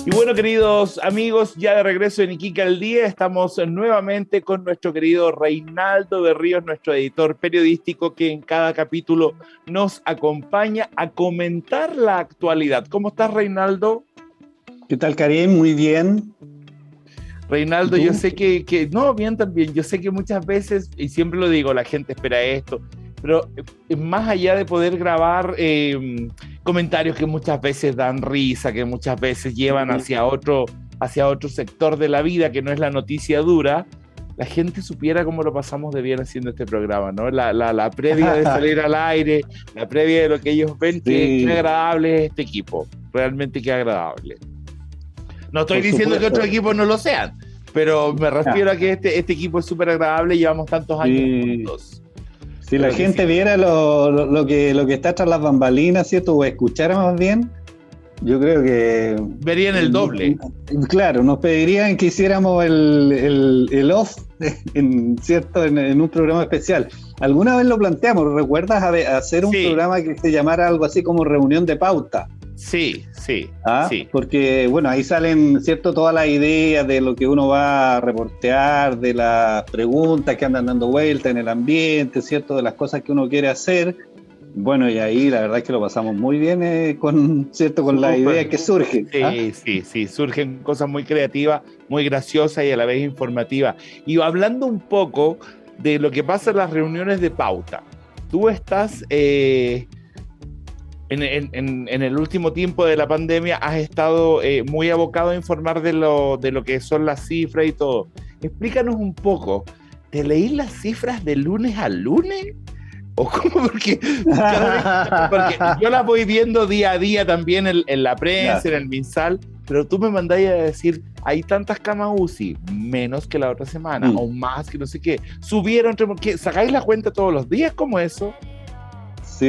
Y bueno, queridos amigos, ya de regreso en Iquique al Día, estamos nuevamente con nuestro querido Reinaldo Berríos, nuestro editor periodístico, que en cada capítulo nos acompaña a comentar la actualidad. ¿Cómo estás, Reinaldo? ¿Qué tal, Karim? Muy bien. Reinaldo, yo sé que no, bien también, yo sé que muchas veces, y siempre lo digo, la gente espera esto, pero más allá de poder grabar comentarios que muchas veces dan risa, que muchas veces llevan hacia otro sector de la vida, que no es la noticia dura, la gente supiera cómo lo pasamos de bien haciendo este programa, ¿no? La previa de salir al aire, la previa de lo que ellos ven, Sí. qué agradable es este equipo, realmente qué agradable. No estoy Por diciendo supuesto. que otros equipos no lo sean, pero me refiero a que este equipo es súper agradable, llevamos tantos años juntos. Si la gente viera lo que está tras las bambalinas, ¿cierto? O escuchara más bien, yo creo que... verían el doble. Claro, nos pedirían que hiciéramos el off, ¿cierto? En un programa especial. Alguna vez lo planteamos, ¿recuerdas hacer un programa que se llamara algo así como reunión de pauta? Sí. Porque, bueno, ahí salen, ¿cierto?, todas las ideas de lo que uno va a reportear, de las preguntas que andan dando vuelta en el ambiente, ¿cierto?, de las cosas que uno quiere hacer. Bueno, y ahí la verdad es que lo pasamos muy bien con las ideas que surgen. Sí, surgen cosas muy creativas, muy graciosas y a la vez informativas. Y hablando un poco de lo que pasa en las reuniones de pauta, tú estás... En el último tiempo de la pandemia has estado muy abocado a informar de lo que son las cifras y todo. Explícanos un poco, ¿te leí las cifras de lunes a lunes? ¿O cómo? Porque yo las voy viendo día a día también en la prensa, en el MinSal, pero tú me mandáis a decir, hay tantas camas UCI, menos que la otra semana, o más que no sé qué. Subieron, ¿sacáis la cuenta todos los días? ¿Cómo eso?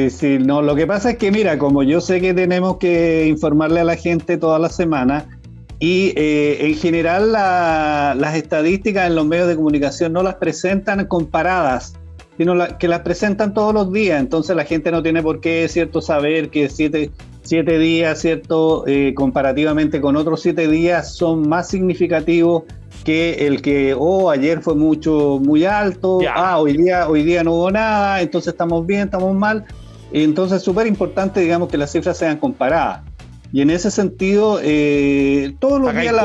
Sí, no, lo que pasa es que, mira, como yo sé que tenemos que informarle a la gente toda la semana y en general las estadísticas en los medios de comunicación no las presentan comparadas, sino que las presentan todos los días, entonces la gente no tiene por qué, ¿cierto?, saber que siete días, ¿cierto?, comparativamente con otros 7 días son más significativos que el que ayer fue muy alto, hoy día no hubo nada, entonces estamos bien, estamos mal. Entonces es súper importante, digamos, que las cifras sean comparadas. Y en ese sentido, todos los días las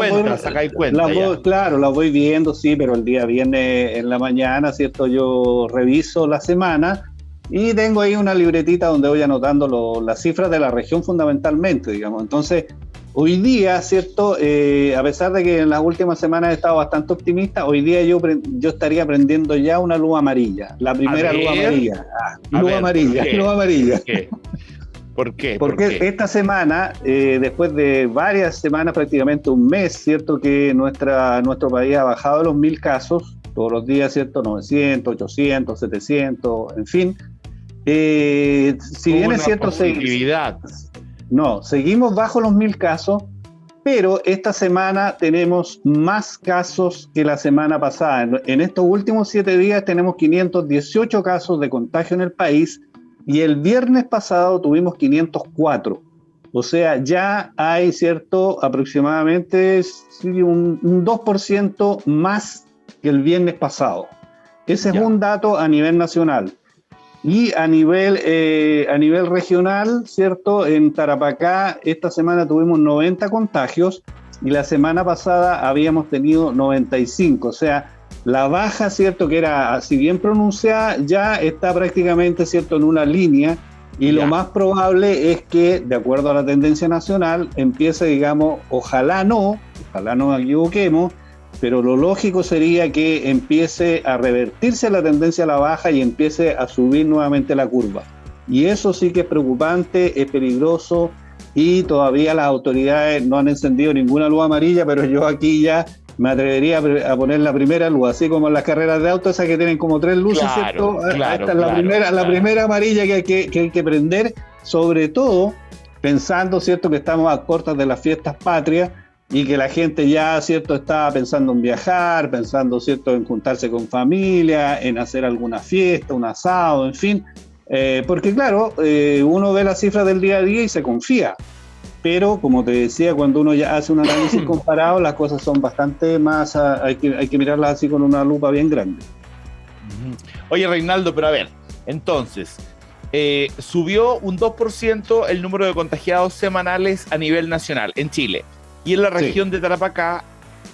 voy viendo, sí, pero el día viernes en la mañana, ¿cierto? Yo reviso la semana y tengo ahí una libretita donde voy anotando las cifras de la región fundamentalmente, digamos. Entonces, hoy día, ¿cierto? A pesar de que en las últimas semanas he estado bastante optimista, hoy día yo estaría prendiendo ya una luz amarilla. La primera luz amarilla. Luz amarilla. ¿Por qué? Porque esta semana, después de varias semanas, prácticamente un mes, ¿cierto? Que nuestro país ha bajado los 1.000 casos, todos los días, ¿cierto? 900, 800, 700, en fin. Si bien es cierto... seguimos bajo los 1.000 casos, pero esta semana tenemos más casos que la semana pasada. En estos últimos 7 días tenemos 518 casos de contagio en el país y el viernes pasado tuvimos 504. O sea, ya hay, ¿cierto?, aproximadamente un 2% más que el viernes pasado. Ese es un dato a nivel nacional. Y a nivel regional, ¿cierto? En Tarapacá esta semana tuvimos 90 contagios y la semana pasada habíamos tenido 95. O sea, la baja, ¿cierto?, que era, si bien pronunciada, ya está prácticamente, ¿cierto?, en una línea. Y lo más probable es que, de acuerdo a la tendencia nacional, empiece, digamos, ojalá no nos equivoquemos, pero lo lógico sería que empiece a revertirse la tendencia a la baja y empiece a subir nuevamente la curva. Y eso sí que es preocupante, es peligroso y todavía las autoridades no han encendido ninguna luz amarilla, pero yo aquí ya me atrevería a poner la primera luz, así como en las carreras de auto, esas que tienen como 3 luces, ¿cierto? Esta es la primera amarilla que hay que prender, sobre todo pensando, ¿cierto?, que estamos a puertas de las fiestas patrias y que la gente ya, ¿cierto?, está pensando en viajar, pensando, ¿cierto?, en juntarse con familia, en hacer alguna fiesta, un asado, en fin, porque claro, uno ve las cifras del día a día y se confía. pero como te decía, cuando uno ya hace un análisis comparado, las cosas son bastante más, hay que mirarlas así con una lupa bien grande. Oye, Reinaldo, pero a ver, entonces, subió un 2% el número de contagiados semanales a nivel nacional en Chile. Y en la región de Tarapacá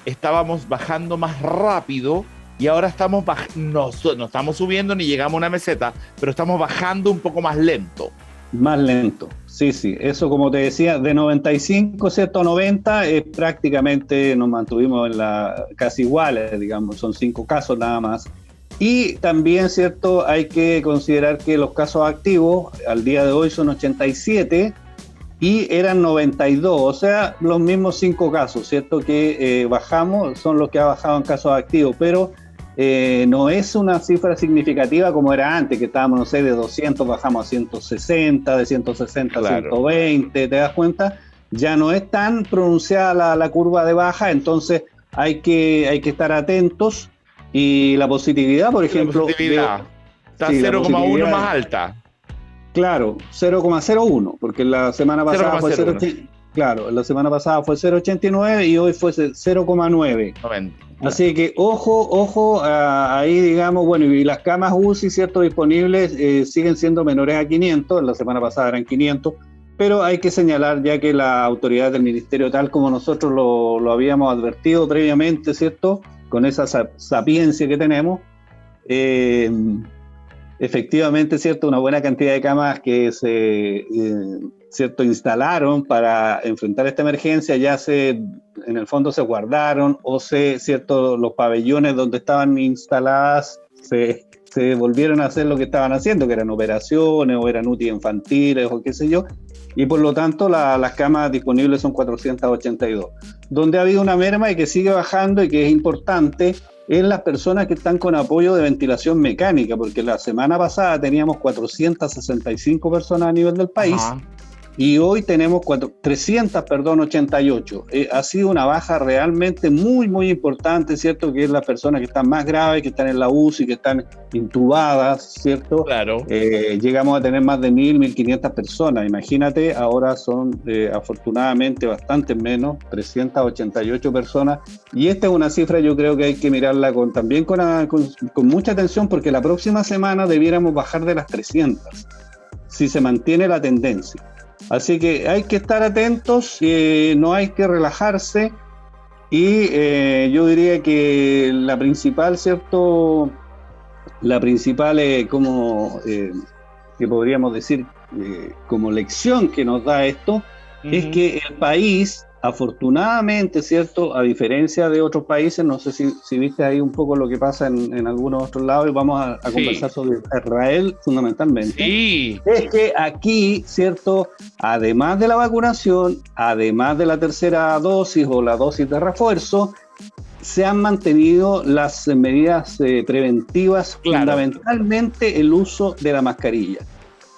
estábamos bajando más rápido y ahora estamos no estamos subiendo ni llegamos a una meseta, pero estamos bajando un poco más lento. Más lento, sí, eso como te decía, de 95, ¿cierto? A 90, prácticamente nos mantuvimos casi iguales, digamos, son 5 casos nada más. Y también, ¿cierto? Hay que considerar que los casos activos al día de hoy son 87 y eran 92, o sea, los mismos 5 casos, ¿cierto? Que bajamos, son los que ha bajado en casos activos, pero no es una cifra significativa como era antes, que estábamos, no sé, de 200 bajamos a 160, de 160 a 120, ¿te das cuenta? Ya no es tan pronunciada la curva de baja, entonces hay que estar atentos. Y la positividad, por ejemplo... La positividad está 0,1 más alta. Claro, 0,01, porque la semana pasada fue 0,89. Claro, la semana pasada fue 0,89 y hoy fue 0,9. Así que ojo, ahí digamos, bueno, y las camas UCI, ¿cierto?, disponibles siguen siendo menores a 500, la semana pasada eran 500, pero hay que señalar ya que la autoridad del ministerio, tal como nosotros lo habíamos advertido previamente, ¿cierto?, con esa sapiencia que tenemos, efectivamente, ¿cierto?, una buena cantidad de camas que se ¿cierto?, instalaron para enfrentar esta emergencia, en el fondo se guardaron o ¿cierto?, los pabellones donde estaban instaladas se volvieron a hacer lo que estaban haciendo, que eran operaciones o eran UTI infantiles o qué sé yo, y por lo tanto las camas disponibles son 482. Donde ha habido una merma y que sigue bajando y que es importante en las personas que están con apoyo de ventilación mecánica, porque la semana pasada teníamos 465 personas a nivel del país. Ajá. Y hoy tenemos 388. Ha sido una baja realmente muy, muy importante, ¿cierto? Que es las personas que están más graves, que están en la UCI, que están intubadas, ¿cierto? Claro. Llegamos a tener más de 1.500 personas. Imagínate, ahora son afortunadamente bastante menos, 388 personas. Y esta es una cifra, yo creo que hay que mirarla también con mucha atención, porque la próxima semana debiéramos bajar de las 300, si se mantiene la tendencia. Así que hay que estar atentos, no hay que relajarse y yo diría que la principal, ¿cierto? Que podríamos decir como lección que nos da esto, es que el país, afortunadamente, ¿cierto? A diferencia de otros países, no sé si viste ahí un poco lo que pasa en algunos otros lados, y vamos a conversar sobre Israel fundamentalmente. Sí. Es que aquí, ¿cierto? Además de la vacunación, además de la tercera dosis o la dosis de refuerzo, se han mantenido las medidas preventivas, fundamentalmente el uso de la mascarilla.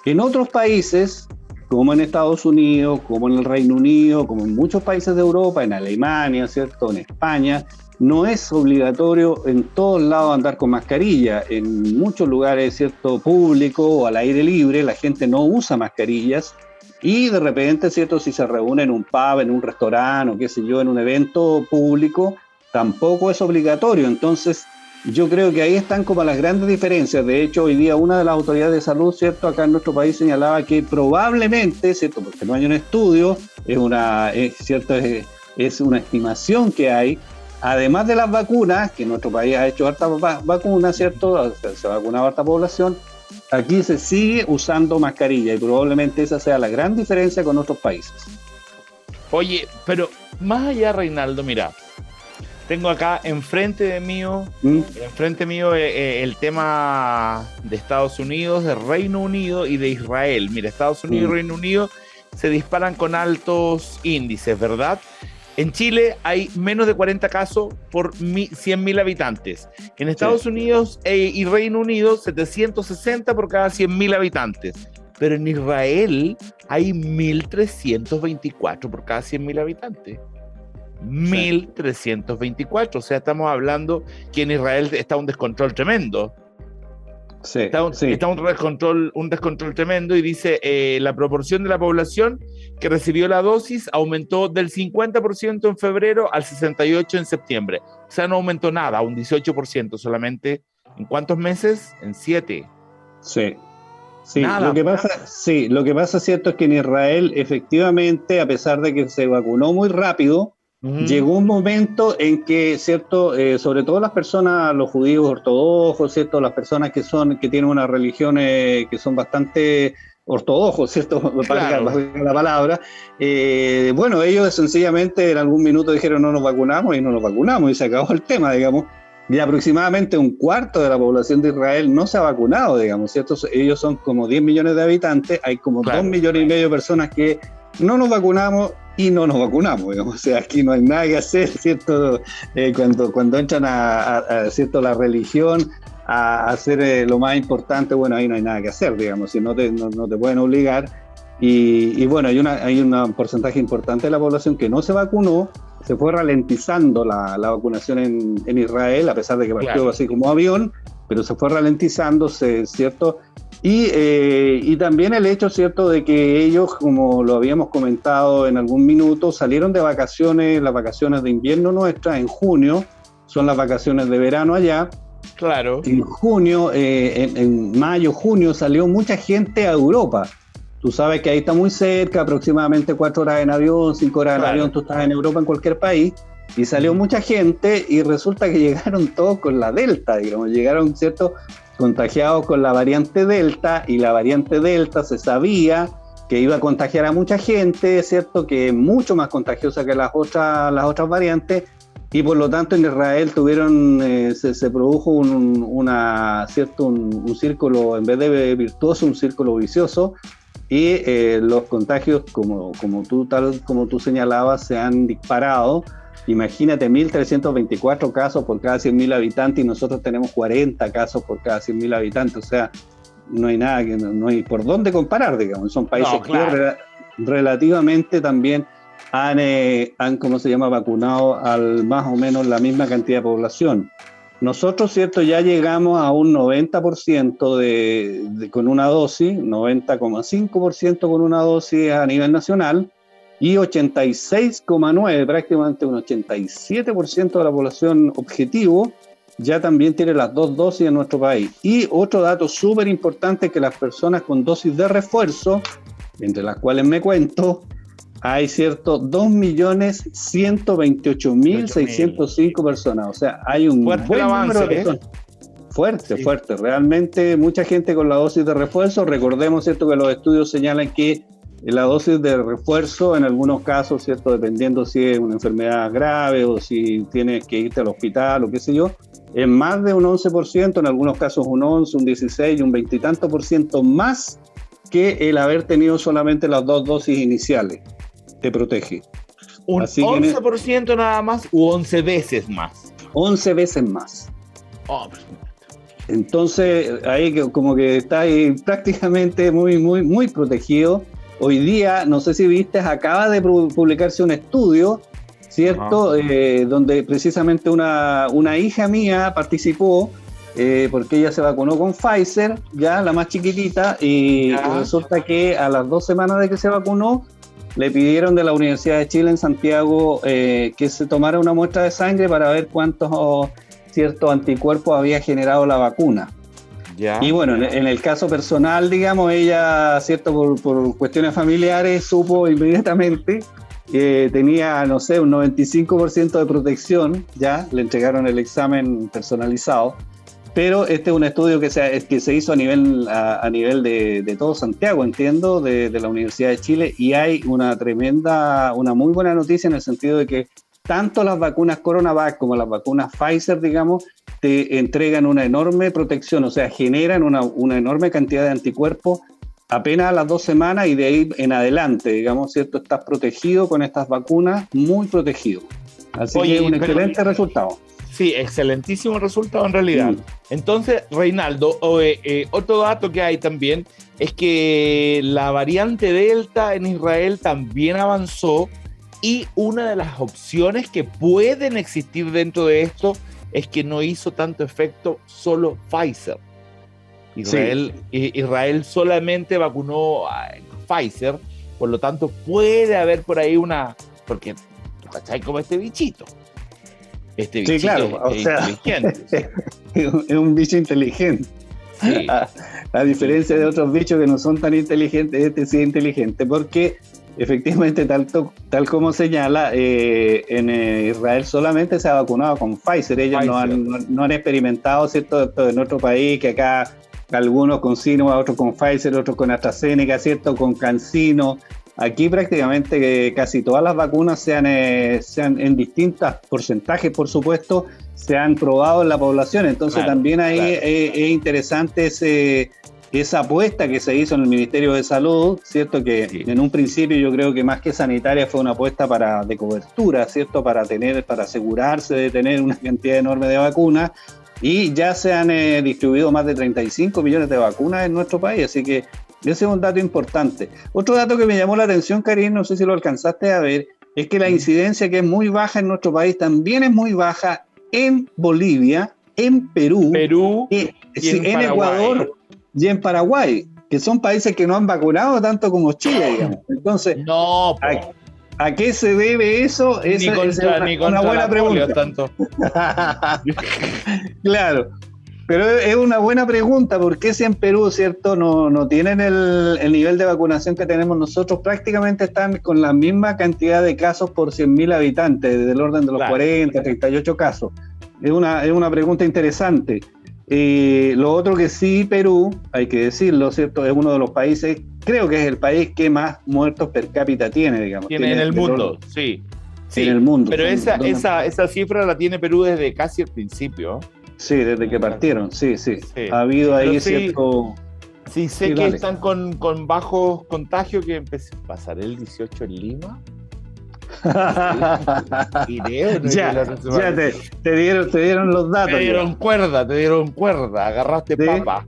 En otros países, como en Estados Unidos, como en el Reino Unido, como en muchos países de Europa, en Alemania, ¿cierto?, en España, no es obligatorio en todos lados andar con mascarilla. En muchos lugares, ¿cierto?, públicos o al aire libre, la gente no usa mascarillas y de repente, ¿cierto?, si se reúne en un pub, en un restaurante o qué sé yo, en un evento público, tampoco es obligatorio. Entonces, yo creo que ahí están como las grandes diferencias. De hecho, hoy día una de las autoridades de salud, ¿cierto?, acá en nuestro país señalaba que probablemente, ¿cierto?, porque no hay un estudio, es una estimación que hay, además de las vacunas, que nuestro país ha hecho harta vacuna, ¿cierto?, se ha vacunado harta población, aquí se sigue usando mascarilla y probablemente esa sea la gran diferencia con otros países. Oye, pero más allá, Reinaldo, mira, tengo acá enfrente mío el tema de Estados Unidos, de Reino Unido y de Israel. Mira, Estados Unidos y Reino Unido se disparan con altos índices, ¿verdad? En Chile hay menos de 40 casos por 100.000 habitantes. En Estados Unidos y Reino Unido, 760 por cada 100.000 habitantes. Pero en Israel hay 1.324 por cada 100.000 habitantes. 1.324, o sea, estamos hablando que en Israel está un descontrol tremendo. Sí, Está un descontrol tremendo y dice la proporción de la población que recibió la dosis aumentó del 50% en febrero al 68% en septiembre. O sea, no aumentó nada, un 18% solamente. ¿En cuántos meses? En 7. Sí. Sí, Nada. lo que pasa, cierto, es que en Israel, efectivamente, a pesar de que se vacunó muy rápido, llegó un momento en que, cierto, sobre todo las personas, los judíos ortodoxos, cierto, las personas que tienen una religión que son bastante ortodoxos, cierto, Claro. valga la palabra, bueno, ellos sencillamente en algún minuto dijeron no nos vacunamos y se acabó el tema, digamos. Y aproximadamente un cuarto de la población de Israel no se ha vacunado, digamos, ¿cierto? Ellos son como 10 millones de habitantes, hay como 2 millones y medio de personas que no nos vacunamos y no nos vacunamos, digamos. O sea, aquí no hay nada que hacer, ¿cierto? Cuando entran ¿cierto? La religión a hacer lo más importante, bueno, ahí no hay nada que hacer, digamos, si no te pueden obligar. Y bueno, hay un porcentaje importante de la población que no se vacunó. Se fue ralentizando la vacunación en Israel, a pesar de que partió así como avión, pero se fue ralentizándose, ¿cierto? Y también el hecho, ¿cierto?, de que ellos, como lo habíamos comentado en algún minuto, salieron de vacaciones, las vacaciones de invierno nuestras, en junio, son las vacaciones de verano allá. Claro. En junio, en mayo, junio, salió mucha gente a Europa. Tú sabes que ahí está muy cerca, aproximadamente 4 horas en avión, 5 horas en avión, tú estás en Europa, en cualquier país, y salió mucha gente y resulta que llegaron todos con la Delta, digamos, llegaron, ¿cierto?, contagiados con la variante Delta, y la variante Delta se sabía que iba a contagiar a mucha gente, ¿cierto?, que es mucho más contagiosa que las otras variantes, y por lo tanto en Israel se produjo un círculo, en vez de virtuoso, un círculo vicioso. Y los contagios, como tú señalabas, se han disparado. Imagínate, 1.324 casos por cada 100.000 habitantes y nosotros tenemos 40 casos por cada 100.000 habitantes. O sea, no hay nada, no hay por dónde comparar, digamos. Son países que relativamente también han ¿cómo se llama?, vacunado al más o menos la misma cantidad de población. Nosotros, ¿cierto?, ya llegamos a un 90% con una dosis, 90,5% con una dosis a nivel nacional, y 86,9%, prácticamente un 87% de la población objetivo, ya también tiene las 2 dosis en nuestro país. Y otro dato súper importante es que las personas con dosis de refuerzo, entre las cuales me cuento, hay, ¿cierto?, 2.128.605 personas. O sea, hay un buen número de personas. Fuerte. Realmente mucha gente con la dosis de refuerzo. Recordemos, ¿cierto?, que los estudios señalan que la dosis de refuerzo, en algunos casos, ¿cierto?, dependiendo si es una enfermedad grave o si tienes que irte al hospital o qué sé yo, es más de un 11%, en algunos casos un 11, un 16, un 20 y tanto por ciento más que el haber tenido solamente las 2 dosis iniciales. Te protege. ¿Un 11% nada más u 11 veces más? 11 veces más. Oh, entonces, ahí como que está ahí prácticamente muy protegido. Hoy día, no sé si viste, acaba de publicarse un estudio, ¿cierto? Donde precisamente una hija mía participó, porque ella se vacunó con Pfizer, ya la más chiquitita, y resulta que a las 2 semanas de que se vacunó, le pidieron de la Universidad de Chile en Santiago que se tomara una muestra de sangre para ver cuántos ciertos anticuerpos había generado la vacuna. Y bueno, en el caso personal, digamos, ella, cierto, por cuestiones familiares, supo inmediatamente que tenía, no sé, un 95% de protección, ya le entregaron el examen personalizado. Pero este es un estudio que se hizo a nivel de todo Santiago, entiendo, de la Universidad de Chile, y hay una muy buena noticia en el sentido de que tanto las vacunas CoronaVac como las vacunas Pfizer, digamos, te entregan una enorme protección, o sea, generan una enorme cantidad de anticuerpos apenas a las 2 semanas, y de ahí en adelante, digamos, ¿cierto? Estás protegido con estas vacunas, muy protegido. Así que un excelente resultado. Sí, excelentísimo resultado en realidad. Entonces, Reinaldo, otro dato que hay también es que la variante Delta en Israel también avanzó, y una de las opciones que pueden existir dentro de esto es que no hizo tanto efecto solo Pfizer. Israel solamente vacunó a Pfizer, por lo tanto puede haber por ahí porque ¿cachai? Como este bichito. Este bichito sí, claro, es inteligente. Es un bicho inteligente. Sí. A diferencia de otros bichos que no son tan inteligentes, este sí es inteligente, porque efectivamente, tal como señala, en Israel solamente se ha vacunado con Pfizer. Ellos no han experimentado, ¿cierto? En otro país, que acá algunos con Sinovac, otros con Pfizer, otros con AstraZeneca, ¿cierto? Con CanSino. Aquí prácticamente casi todas las vacunas sean en distintos porcentajes, por supuesto, se han probado en la población. Entonces también ahí es interesante esa apuesta que se hizo en el Ministerio de Salud, ¿cierto? Que en un principio yo creo que más que sanitaria fue una apuesta de cobertura, ¿cierto? Para asegurarse de tener una cantidad enorme de vacunas, y ya se han distribuido más de 35 millones de vacunas en nuestro país, así que ese es un dato importante. Otro dato que me llamó la atención, Karim, no sé si lo alcanzaste a ver, es que la incidencia, que es muy baja en nuestro país, también es muy baja en Bolivia, en Perú y en Ecuador y en Paraguay, que son países que no han vacunado tanto como Chile, digamos. Entonces, ¿a qué se debe eso? Ni contra una buena pregunta. Tanto. Claro. Pero es una buena pregunta, porque si en Perú, ¿cierto?, no tienen el nivel de vacunación que tenemos nosotros, prácticamente están con la misma cantidad de casos por 100.000 habitantes, del orden de los 40, 38 casos. Es una pregunta interesante. Lo otro que sí, Perú, hay que decirlo, ¿cierto?, es uno de los países, creo que es el país que más muertos per cápita tiene, digamos. Tiene en el mundo, sí. En el mundo. Pero esa cifra la tiene Perú desde casi el principio. Sí, desde que partieron, sí. Ha habido ahí cierto... Sí, sé que están con bajos contagios, que empezó a pasar el 18 en Lima. Te dieron los datos. Te dieron cuerda, agarraste papa.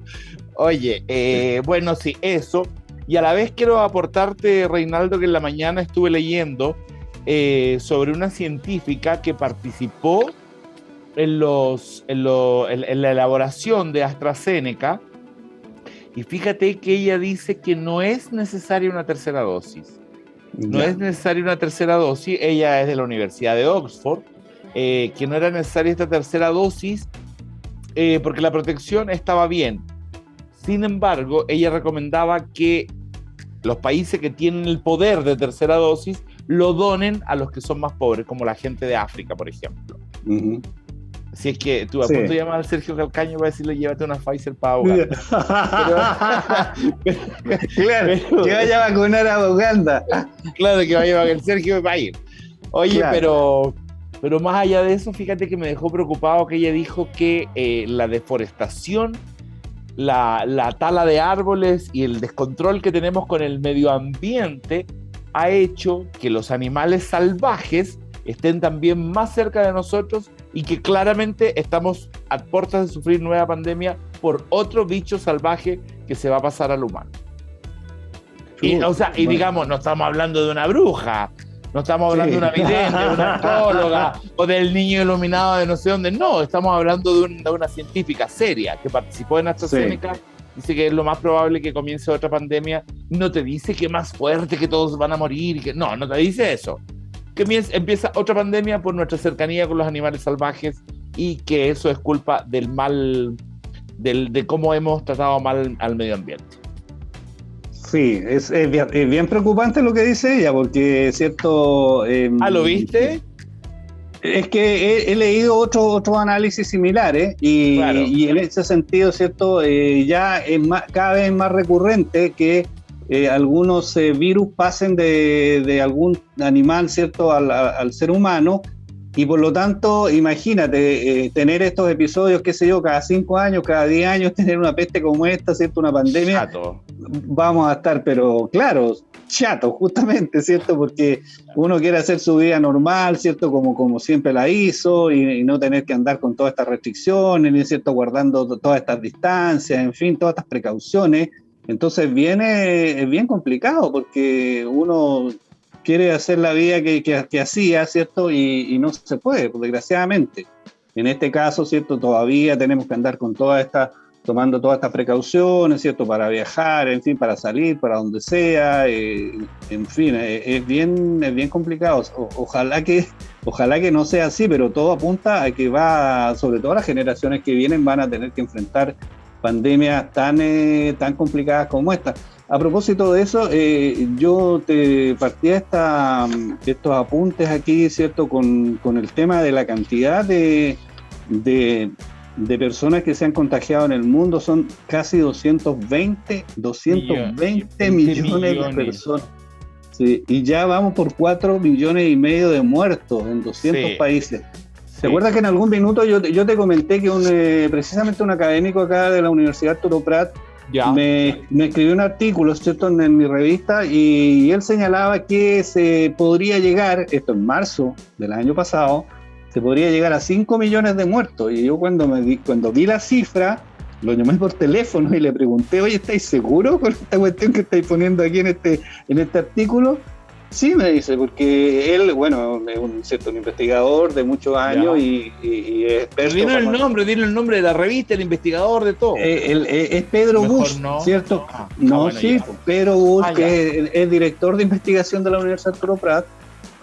Oye, bueno, sí, eso. Y a la vez quiero aportarte, Reinaldo, que en la mañana estuve leyendo sobre una científica que participó en la elaboración de AstraZeneca, y fíjate que ella dice que no es necesaria una tercera dosis. No es necesaria una tercera dosis. Ella es de la Universidad de Oxford, que no era necesaria esta tercera dosis porque la protección estaba bien. Sin embargo, ella recomendaba que los países que tienen el poder de tercera dosis lo donen a los que son más pobres, como la gente de África, por ejemplo. Uh-huh. Si es que tú a punto de llamar al Sergio Calcaño para decirle llévate una Pfizer para ahogar. Claro, que vaya a vacunar a Uganda. Claro, que vaya a vacunar, el Sergio va a ir. Oye, claro. pero más allá de eso, fíjate que me dejó preocupado que ella dijo que la deforestación, la tala de árboles y el descontrol que tenemos con el medio ambiente ha hecho que los animales salvajes estén también más cerca de nosotros, y que claramente estamos a puertas de sufrir nueva pandemia por otro bicho salvaje que se va a pasar al humano. Y digamos, no estamos hablando de una bruja, no estamos hablando de una vidente, de una astróloga o del niño iluminado de no sé dónde. No, estamos hablando de una científica seria que participó en AstraZeneca. Dice que es lo más probable que comience otra pandemia. No te dice que más fuerte, que todos van a morir. No te dice eso. Que empieza otra pandemia por nuestra cercanía con los animales salvajes, y que eso es culpa del mal, de cómo hemos tratado mal al medio ambiente. Sí, es bien preocupante lo que dice ella, porque es cierto... ¿lo viste? Es que he leído otros análisis similares, y en ese sentido, ¿cierto? Ya es cada vez más recurrente que algunos virus pasen de algún animal, ¿cierto?, al ser humano, y por lo tanto, imagínate, tener estos episodios, qué sé yo, cada 5 años, cada 10 años, tener una peste como esta, ¿cierto?, una pandemia. Chato. Vamos a estar, pero claro, chato, justamente, ¿cierto?, porque uno quiere hacer su vida normal, ¿cierto?, como siempre la hizo, y no tener que andar con todas estas restricciones, ni, ¿cierto?, guardando todas estas distancias, en fin, todas estas precauciones. Entonces es bien complicado, porque uno quiere hacer la vida que hacía, ¿cierto? Y no se puede, pues, desgraciadamente. En este caso, ¿cierto?, todavía tenemos que andar con todas estas tomando todas estas precauciones, ¿cierto? Para viajar, en fin, para salir, para donde sea, en fin, es bien complicado. Ojalá que no sea así, pero todo apunta a que sobre todo las generaciones que vienen van a tener que enfrentar pandemias tan complicadas como esta. A propósito de eso, yo te partía estos apuntes aquí, ¿cierto? Con el tema de la cantidad de personas que se han contagiado en el mundo. Son casi 220 millones de personas. Sí, y ya vamos por 4,5 millones de muertos en 200 países. ¿Te acuerdas que en algún minuto yo te comenté que precisamente un académico acá de la Universidad Arturo Prat me escribió un artículo, ¿cierto?, en mi revista, y él señalaba que se podría llegar, esto en marzo del año pasado, se podría llegar a 5 millones de muertos. Y yo cuando vi la cifra, lo llamé por teléfono y le pregunté, oye, ¿estáis seguros con esta cuestión que estáis poniendo aquí en este artículo? Sí, me dice, porque él, bueno, es un investigador de muchos años y es experto. Dile el nombre de la revista, el investigador de todo. Es Pedro Busch, no, ¿cierto? Pedro Busch, que es director de investigación de la Universidad Arturo Prat,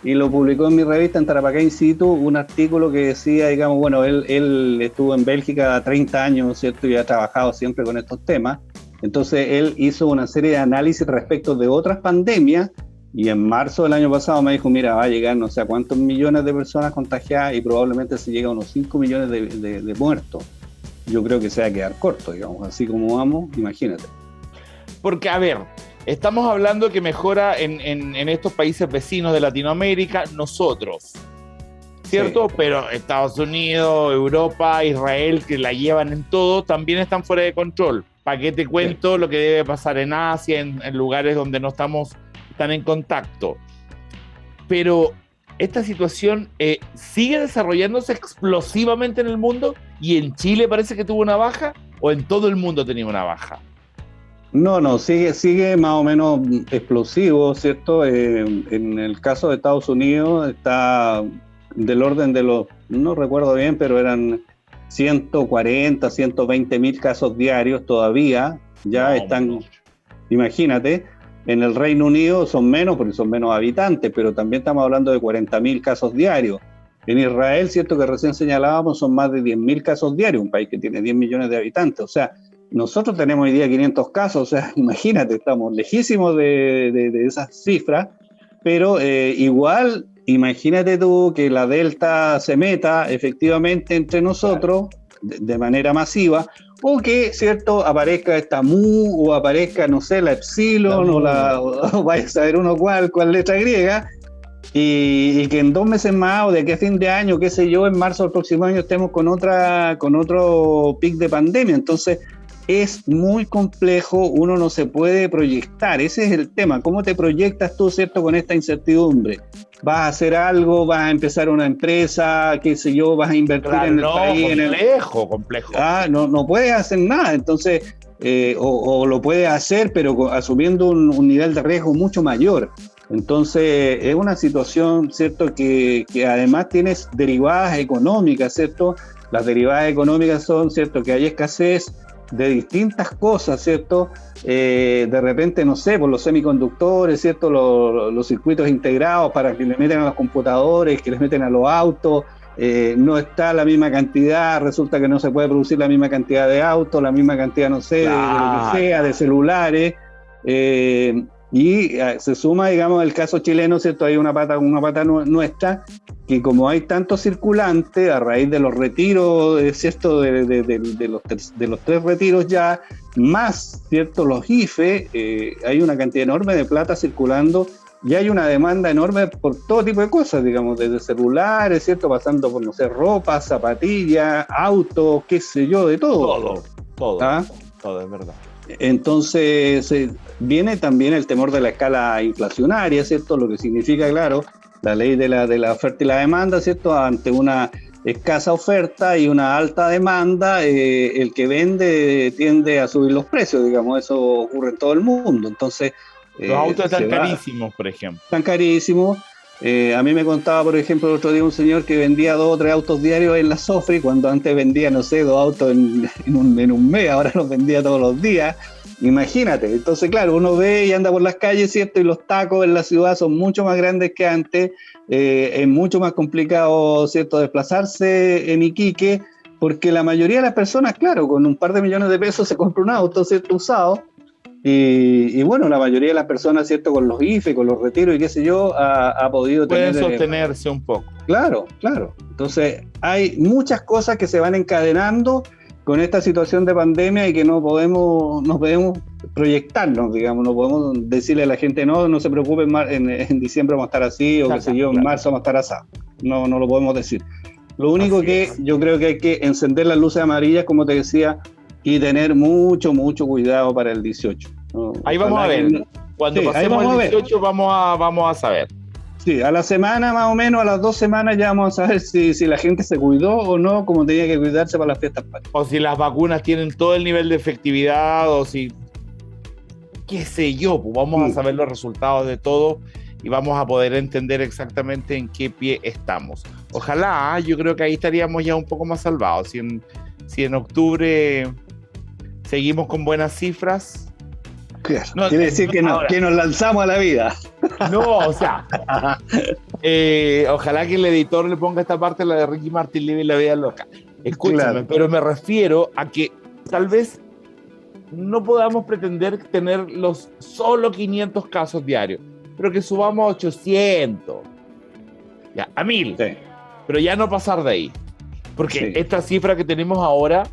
y lo publicó en mi revista, en Tarapacá In Situ, un artículo que decía, digamos, bueno, él estuvo en Bélgica 30 años, ¿cierto? Y ha trabajado siempre con estos temas. Entonces, él hizo una serie de análisis respecto de otras pandemias. Y en marzo del año pasado me dijo, mira, va a llegar no sé a cuántos millones de personas contagiadas y probablemente se llega a unos 5 millones de muertos. Yo creo que se va a quedar corto, digamos, así como vamos, imagínate. Porque, a ver, estamos hablando que mejora en estos países vecinos de Latinoamérica, nosotros, ¿cierto? Sí. Pero Estados Unidos, Europa, Israel, que la llevan en todo, también están fuera de control. ¿Para qué te cuento lo que debe pasar en Asia, en lugares donde no están en contacto? Pero esta situación sigue desarrollándose explosivamente en el mundo, y en Chile parece que tuvo una baja, o en todo el mundo tenía una baja. No, sigue más o menos explosivo, ¿cierto? En el caso de Estados Unidos está del orden de no recuerdo bien, pero eran 140, 120 mil casos diarios todavía, imagínate. En el Reino Unido son menos, porque son menos habitantes, pero también estamos hablando de 40.000 casos diarios. En Israel, cierto que recién señalábamos, son más de 10.000 casos diarios, un país que tiene 10 millones de habitantes. O sea, nosotros tenemos hoy día 500 casos, o sea, imagínate, estamos lejísimos de esas cifras, pero igual, imagínate tú que la Delta se meta efectivamente entre nosotros de manera masiva, o que, ¿cierto?, aparezca esta Mu, o aparezca, no sé, la Epsilon, o vaya a saber uno cuál letra griega, y que en 2 meses más, o de aquí a fin de año, qué sé yo, en marzo del próximo año estemos con otro pic de pandemia. Entonces, es muy complejo, uno no se puede proyectar, ese es el tema. ¿Cómo te proyectas tú, cierto, con esta incertidumbre? ¿Vas a hacer algo? ¿Vas a empezar una empresa? ¿Qué sé yo? ¿Vas a invertir en el país? Complejo. No puedes hacer nada. Entonces, o lo puedes hacer, pero asumiendo un nivel de riesgo mucho mayor. Entonces, es una situación, ¿cierto?, que además tienes derivadas económicas, ¿cierto? Las derivadas económicas son, ¿cierto?, que hay escasez de distintas cosas, ¿cierto? De repente, no sé, por los semiconductores, ¿cierto? Los circuitos integrados para que le meten a los computadores, que les meten a los autos, no está la misma cantidad, resulta que no se puede producir la misma cantidad de autos, la misma cantidad, no sé, de lo que sea, de celulares, y se suma, digamos, el caso chileno, ¿cierto? Hay una pata nuestra, que como hay tantos circulantes, a raíz de los retiros, ¿cierto?, de los 3 retiros ya, más, ¿cierto?, los IFE, hay una cantidad enorme de plata circulando, y hay una demanda enorme por todo tipo de cosas, digamos, desde celulares, ¿cierto?, pasando por, no sé, ropa, zapatillas, autos, qué sé yo, de todo. Todo, es verdad. Entonces, viene también el temor de la escala inflacionaria, ¿cierto?, lo que significa, claro, la ley de la oferta y la demanda, ¿cierto? Ante una escasa oferta y una alta demanda, el que vende tiende a subir los precios, digamos, eso ocurre en todo el mundo. Entonces, los autos están carísimos, por ejemplo. Están carísimos, A mí me contaba, por ejemplo, el otro día un señor que vendía 2 o 3 autos diarios en la Sofri, cuando antes vendía, no sé, 2 autos en un mes, ahora los vendía todos los días. Imagínate. Entonces, claro, uno ve y anda por las calles, ¿cierto? Y los tacos en la ciudad son mucho más grandes que antes. Es mucho más complicado, ¿cierto?, desplazarse en Iquique, porque la mayoría de las personas, claro, con un par de millones de pesos se compra un auto, ¿cierto?, usado. Y bueno, la mayoría de las personas, ¿cierto?, con los IFE, con los retiros y qué sé yo, ha podido Pueden tener... sostenerse un poco. Claro, claro. Entonces, hay muchas cosas que se van encadenando con esta situación de pandemia y que no podemos proyectarnos, digamos, no podemos decirle a la gente, no se preocupen, en diciembre vamos a estar así, o qué sé yo, en marzo vamos a estar así. No lo podemos decir. Lo único yo creo que hay que encender las luces amarillas, como te decía, y tener mucho cuidado para el 18. ¿No? Ahí vamos a ver. Cuando pasemos el 18 vamos a saber. Sí, a la semana más o menos, a las 2 semanas ya vamos a saber si la gente se cuidó o no, como tenía que cuidarse para las fiestas patrias. O si las vacunas tienen todo el nivel de efectividad, o si, qué sé yo, pues vamos a saber los resultados de todo y vamos a poder entender exactamente en qué pie estamos. Ojalá, yo creo que ahí estaríamos ya un poco más salvados. Si en octubre seguimos con buenas cifras... Claro, no, quiere decir que, ahora, que nos lanzamos a la vida. No, o sea, ojalá que el editor le ponga esta parte, la de Ricky Martin Live y la vida loca. Escúchame, claro. Pero me refiero a que tal vez no podamos pretender tener los solo 500 casos diarios, pero que subamos a 800, ya, a 1000, sí. Pero ya no pasar de ahí. Porque sí, esta cifra que tenemos ahora,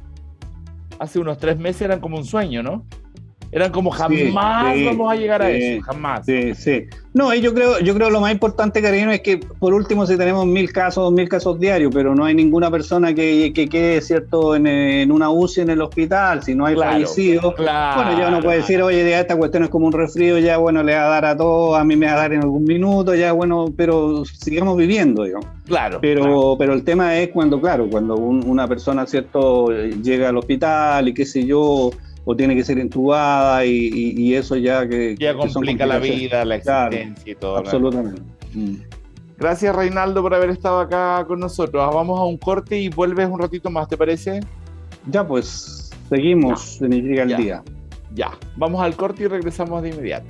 hace unos 3 meses eran como un sueño, ¿no? Eran como jamás vamos a llegar a eso, jamás. Sí. No, y yo creo lo más importante, Karina, es que por último si tenemos 1000 casos, 2000 casos diarios, pero no hay ninguna persona que quede, ¿cierto?, en una UCI en el hospital, si no hay fallecidos. Bueno, ya uno puede decir, oye, ya esta cuestión es como un resfrío, ya bueno, le va a dar a todos, a mí me va a dar en algún minuto, ya bueno, pero sigamos viviendo, digamos. Claro. Pero el tema es cuando una persona, ¿cierto?, llega al hospital y qué sé yo, o tiene que ser entubada y eso ya complica la vida, la existencia, claro, y todo. Absolutamente. Gracias, Reinaldo, por haber estado acá con nosotros. Vamos a un corte y vuelves un ratito más, ¿te parece? Ya, pues, seguimos en Llega el Día. Ya, vamos al corte y regresamos de inmediato.